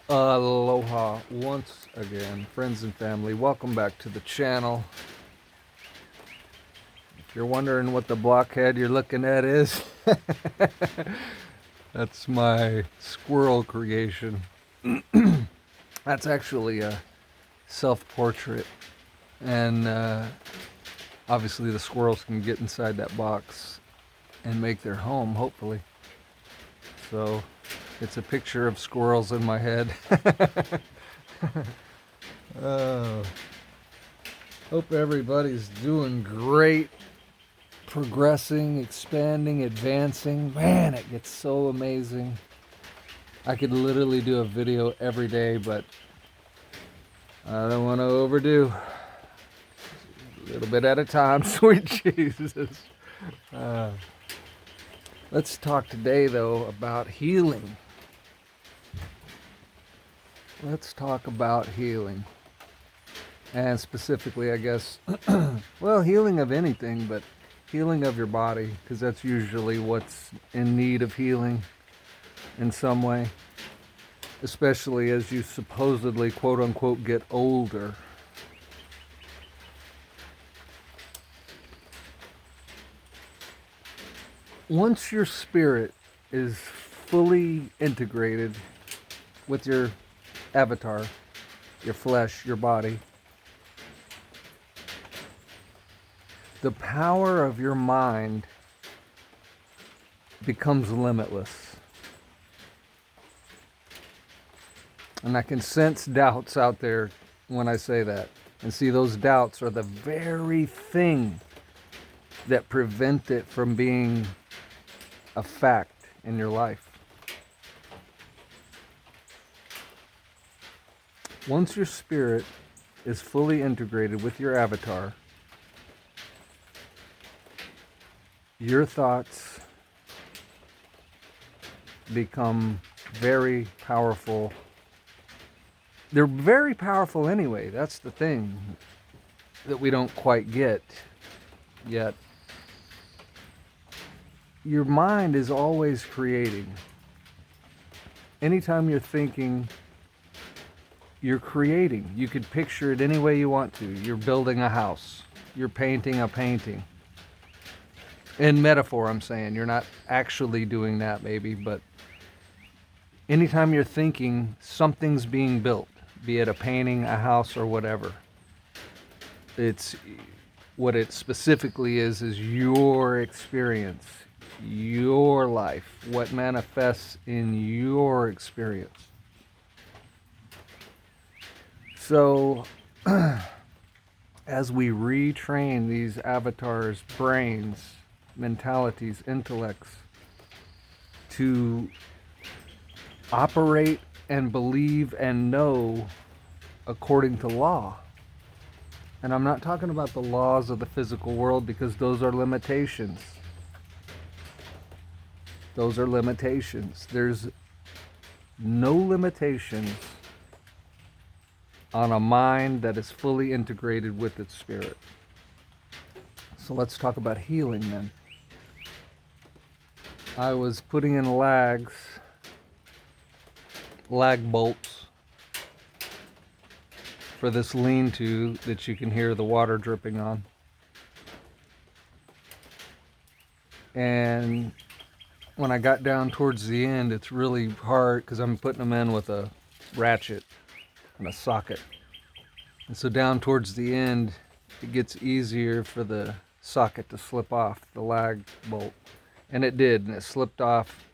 Aloha once again, friends and family. Welcome back to the channel. If you're wondering what the blockhead you're looking at is, that's my squirrel creation. That's actually a self-portrait, and obviously the squirrels can get inside that box and make their home, hopefully. So it's a picture of squirrels in my head. Oh, hope everybody's doing great, progressing, expanding, advancing. Man, it gets so amazing. I could literally do a video every day, but I don't want to overdo. A little bit at a time, sweet Jesus. Uh, let's talk today, though, about healing. Let's talk about healing. And specifically, I guess, well, healing of anything, but healing of your body, because that's usually what's in need of healing in some way, especially as you supposedly, quote unquote, get older. Once your spirit is fully integrated with your avatar, your flesh, your body, the power of your mind becomes limitless. And I can sense doubts out there when I say that. And see, those doubts are the very thing that prevent it from being a fact in your life. Once your spirit is fully integrated with your avatar, your thoughts become very powerful. They're very powerful anyway. That's the thing that we don't quite get yet. Your mind is always creating. Anytime you're thinking, you're creating. You could picture it any way you want to. You're building a house. You're painting a painting. In metaphor, I'm saying. You're not actually doing that, maybe, but anytime you're thinking, something's being built, be it a painting, a house, or whatever. It's what it specifically is your experience, your life, what manifests in your experience. So, as we retrain these avatars' brains, mentalities, intellects to operate and believe and know according to law. And I'm not talking about the laws of the physical world, because those are limitations. Those are limitations. There's no limitations on a mind that is fully integrated with its spirit. So let's talk about healing then. I was putting in lag bolts for this lean-to that you can hear the water dripping on. And when I got down towards the end, it's really hard because I'm putting them in with a ratchet and a socket. And so down towards the end, it gets easier for the socket to slip off, the lag bolt. And it did, and it slipped off.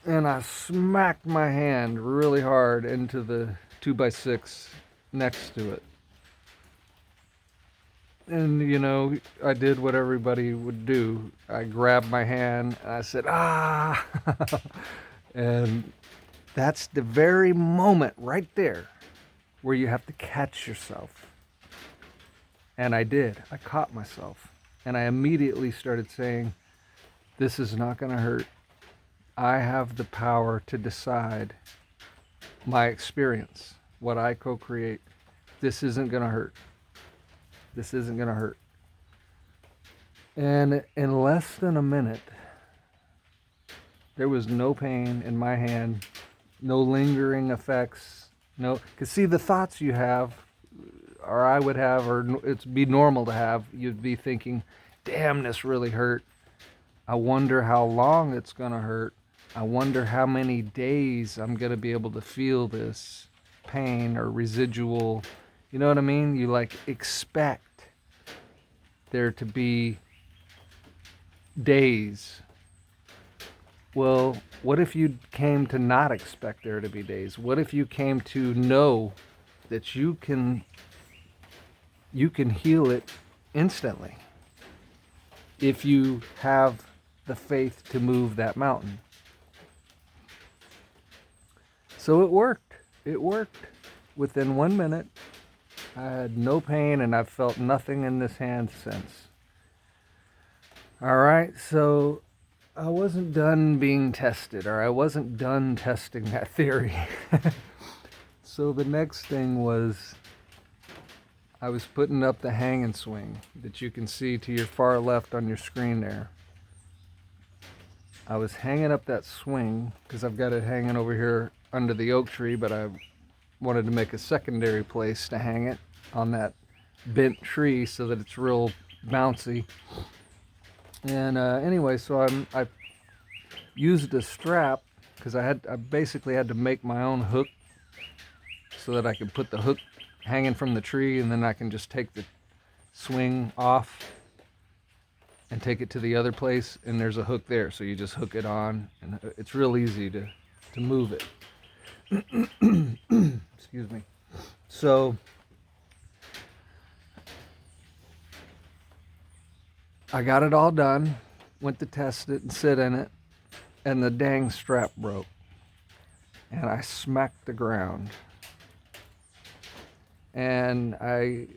And I smacked my hand really hard into the 2x6 next to it. And, you know, I did what everybody would do. I grabbed my hand and I said, ah! And that's the very moment right there where you have to catch yourself. And I did. I caught myself. And I immediately started saying, this is not going to hurt. I have the power to decide my experience, what I co-create. This isn't going to hurt. This isn't going to hurt. And in less than a minute, there was no pain in my hand No lingering effects. No, because see, the thoughts you have, or I would have, or it'd be normal to have, you'd be thinking, damn, this really hurt. I wonder how long it's going to hurt. I wonder how many days I'm going to be able to feel this pain or residual. You know what I mean? You like expect there to be days. Well, what if you came to not expect there to be days? What if you came to know that you can heal it instantly if you have the faith to move that mountain? So it worked. It worked. Within 1 minute, I had no pain and I've felt nothing in this hand since. All right, so I wasn't done being tested, or I wasn't done testing that theory. So the next thing was I was putting up the hang and swing that you can see to your far left on your screen there. I was hanging up that swing because I've got it hanging over here under the oak tree, but I wanted to make a secondary place to hang it on that bent tree so that it's real bouncy. And anyway, so I used a strap because I basically had to make my own hook so that I could put the hook hanging from the tree, and then I can just take the swing off and take it to the other place, and there's a hook there, so you just hook it on, and it's real easy to move it. Excuse me. So I got it all done, went to test it and sit in it, and the dang strap broke, and I smacked the ground, and I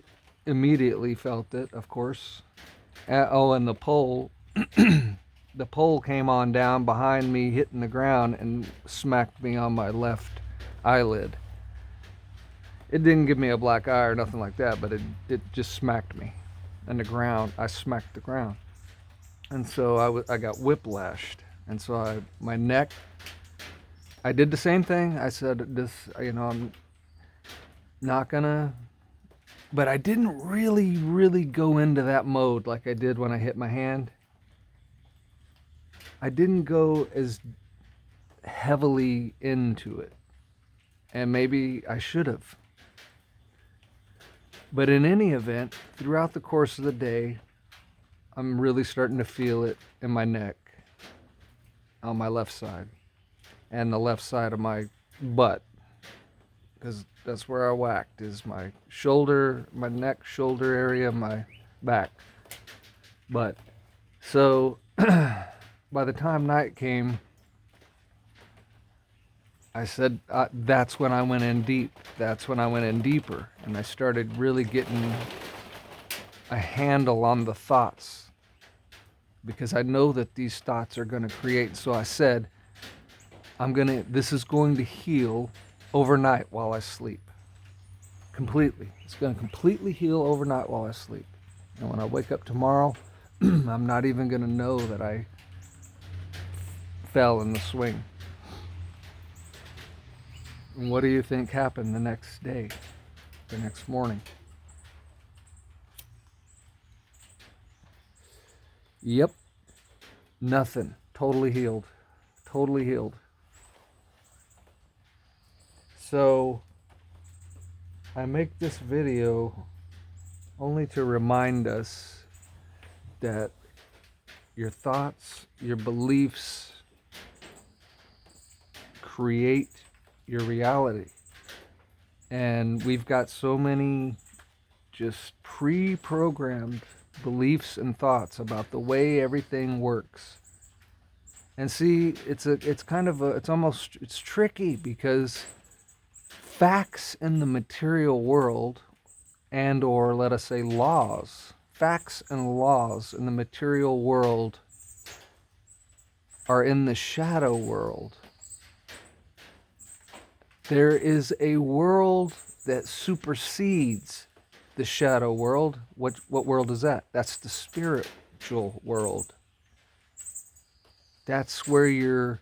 immediately felt it, of course. And the pole the pole came on down behind me, hitting the ground, and smacked me on my left eyelid. It didn't give me a black eye or nothing like that, but it just smacked me. And the ground, I smacked the ground. And so I got whiplashed. And so my neck, I did the same thing. I said, I'm not gonna, but I didn't really go into that mode like I did when I hit my hand. I didn't go as heavily into it. And maybe I should have. But in any event, throughout the course of the day, I'm really starting to feel it in my neck, on my left side, and the left side of my butt, because that's where I whacked, is my shoulder, my neck, shoulder area, my back, butt. So by the time night came, I said, that's when I went in deep. That's when I went in deeper. And I started really getting a handle on the thoughts, because I know that these thoughts are going to create. So I said, this is going to heal overnight while I sleep. Completely. It's going to completely heal overnight while I sleep. And when I wake up tomorrow, I'm not even going to know that I fell in the swing. And what do you think happened the next day, the next morning? Yep, nothing. Totally healed. Totally healed. So I make this video only to remind us that your thoughts, your beliefs create your reality. And we've got so many just pre-programmed beliefs and thoughts about the way everything works. And see, it's tricky, because facts in the material world, and or let us say facts and laws in the material world are in the shadow world. There is a world that supersedes the shadow world. What world is that? That's the spiritual world. That's where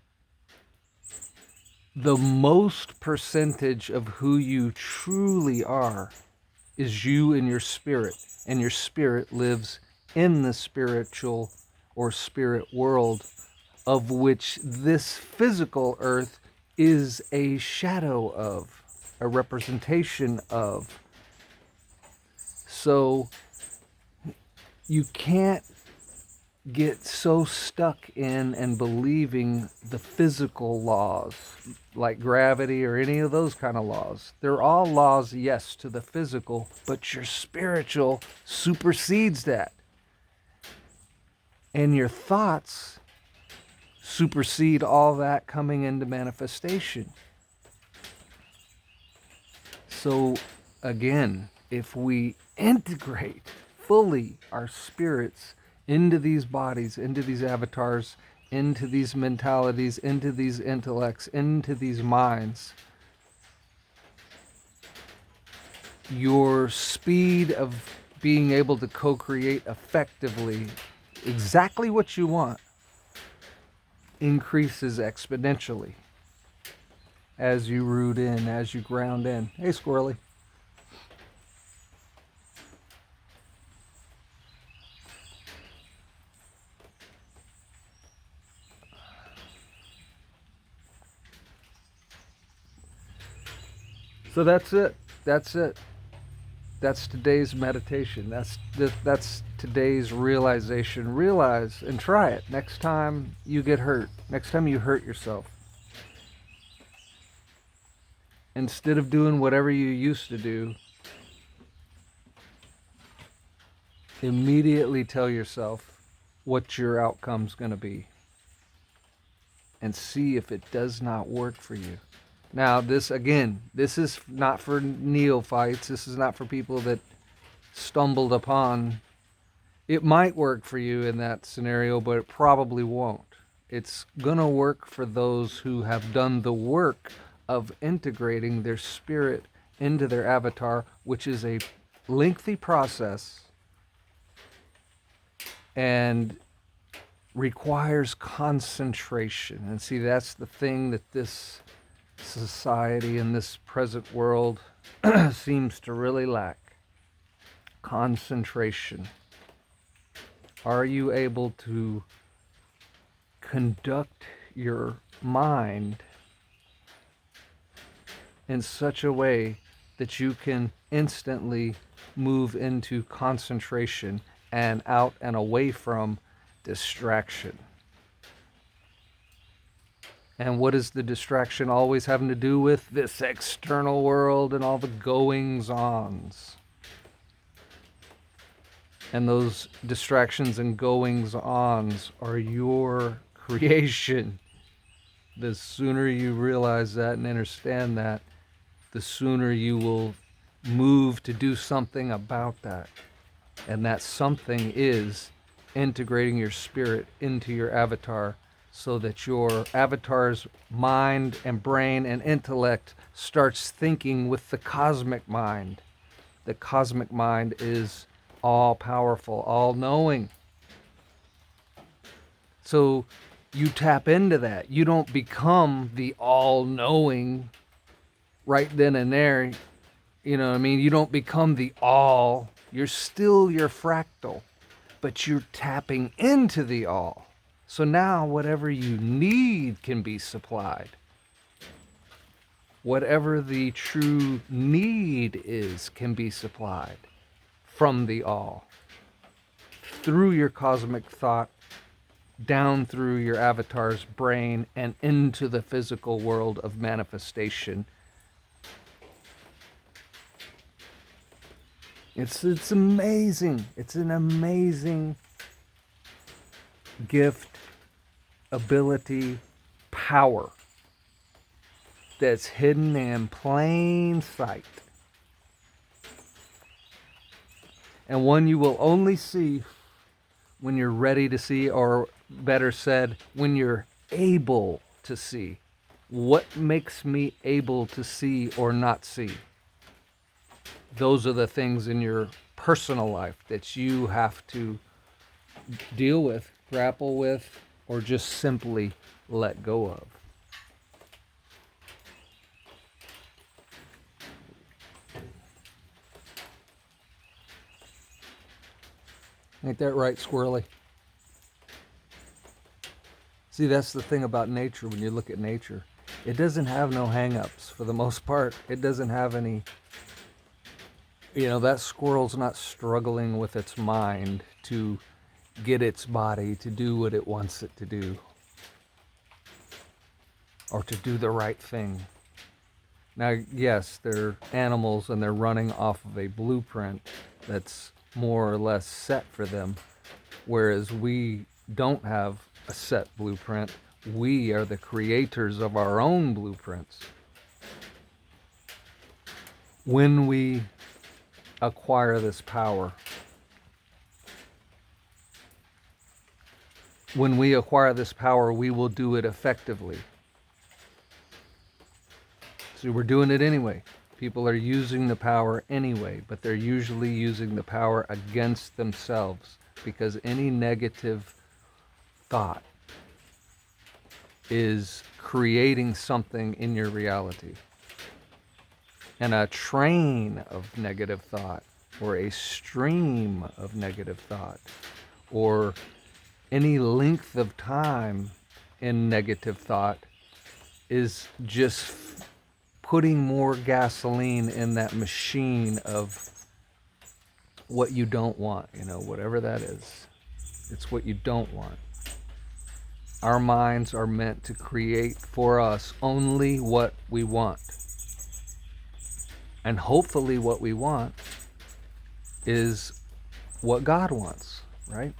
the most percentage of who you truly are is you and your spirit, and your spirit lives in the spiritual or spirit world, of which this physical earth is a shadow of, a representation of. So you can't get so stuck in and believing the physical laws like gravity or any of those kind of laws. They're all laws, yes, to the physical, but your spiritual supersedes that. And your thoughts supersede all that coming into manifestation. So again, if we integrate fully our spirits into these bodies, into these avatars, into these mentalities, into these intellects, into these minds, your speed of being able to co-create effectively exactly what you want increases exponentially as you root in, as you ground in. Hey, Squirrely. So that's it. That's it. That's today's meditation. That's today's realization. Realize and try it next time you get hurt. Next time you hurt yourself. Instead of doing whatever you used to do, immediately tell yourself what your outcome's going to be and see if it does not work for you. Now, this is not for neophytes. This is not for people that stumbled upon. It might work for you in that scenario, but it probably won't. It's going to work for those who have done the work of integrating their spirit into their avatar, which is a lengthy process and requires concentration. And see, that's the thing that this society in this present world seems to really lack. Concentration. Are you able to conduct your mind in such a way that you can instantly move into concentration and out and away from distraction? And what is the distraction always having to do with? This external world and all the goings-ons. And those distractions and goings-ons are your creation. The sooner you realize that and understand that, the sooner you will move to do something about that. And that something is integrating your spirit into your avatar, so that your avatar's mind and brain and intellect starts thinking with the cosmic mind. The cosmic mind is all-powerful, all-knowing. So you tap into that. You don't become the all-knowing right then and there. You know what I mean? You don't become the all. You're still your fractal, but you're tapping into the all. So now whatever you need can be supplied. Whatever the true need is can be supplied from the all. Through your cosmic thought, down through your avatar's brain, and into the physical world of manifestation. It's amazing. It's an amazing gift, ability, power that's hidden in plain sight. And one you will only see when you're ready to see, or better said, when you're able to see. What makes me able to see or not see? Those are the things in your personal life that you have to deal with, grapple with, or just simply let go of. Ain't that right, squirrely? See, that's the thing about nature. When you look at nature, it doesn't have no hang-ups for the most part. It doesn't have any, that squirrel's not struggling with its mind to get its body to do what it wants it to do, or to do the right thing. Now, yes, they're animals and they're running off of a blueprint that's more or less set for them, whereas we don't have a set blueprint. We are the creators of our own blueprints. When we acquire this power, we will do it effectively. So we're doing it anyway. People are using the power anyway, but they're usually using the power against themselves, because any negative thought is creating something in your reality. And a train of negative thought, or a stream of negative thought, or any length of time in negative thought is just putting more gasoline in that machine of what you don't want, whatever that is. It's what you don't want. Our minds are meant to create for us only what we want. And hopefully what we want is what God wants, right?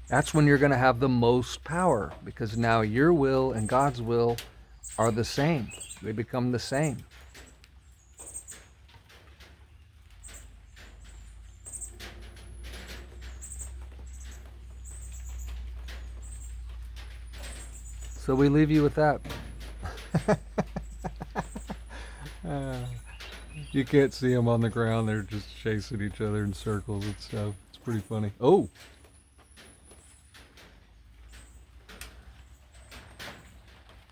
That's when you're going to have the most power, because now your will and God's will are the same. They become the same. So we leave you with that. You can't see them on the ground. They're just chasing each other in circles and stuff. It's pretty funny. Oh!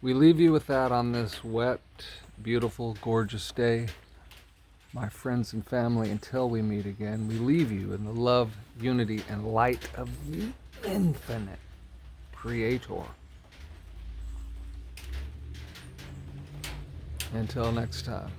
We leave you with that on this wet, beautiful, gorgeous day. My friends and family, until we meet again, we leave you in the love, unity, and light of the infinite Creator. Until next time.